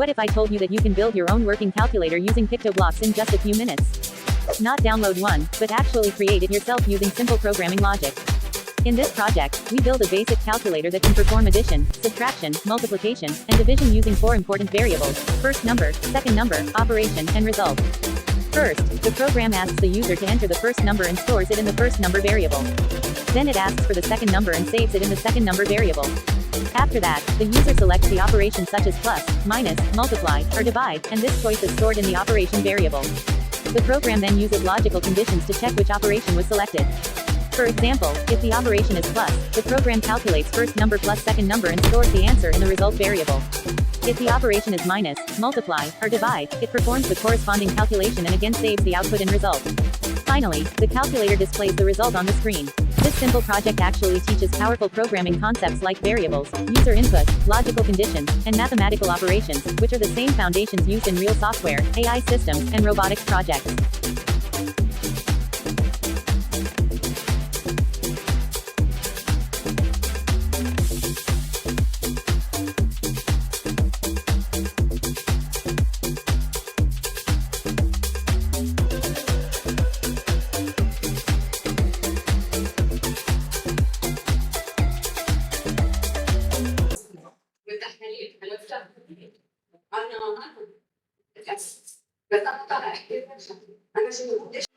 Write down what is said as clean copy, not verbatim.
What if I told you that you can build your own working calculator using PictoBlox in just a few minutes? Not download one, but actually create it yourself using simple programming logic. In this project, we build a basic calculator that can perform addition, subtraction, multiplication, and division using 4 important variables: first number, second number, operation, and result. First, the program asks the user to enter the first number and stores it in the first number variable. Then it asks for the second number and saves it in the second number variable. After that, the user selects the operation such as plus, minus, multiply, or divide, and this choice is stored in the operation variable. The program then uses logical conditions to check which operation was selected. For example, if the operation is plus, the program calculates first number plus second number and stores the answer in the result variable. If the operation is minus, multiply, or divide, it performs the corresponding calculation and again saves the output and result. Finally, the calculator displays the result on the screen. This simple project actually teaches powerful programming concepts like variables, user input, logical conditions, and mathematical operations, which are the same foundations used in real software, AI systems, and robotics projects. انا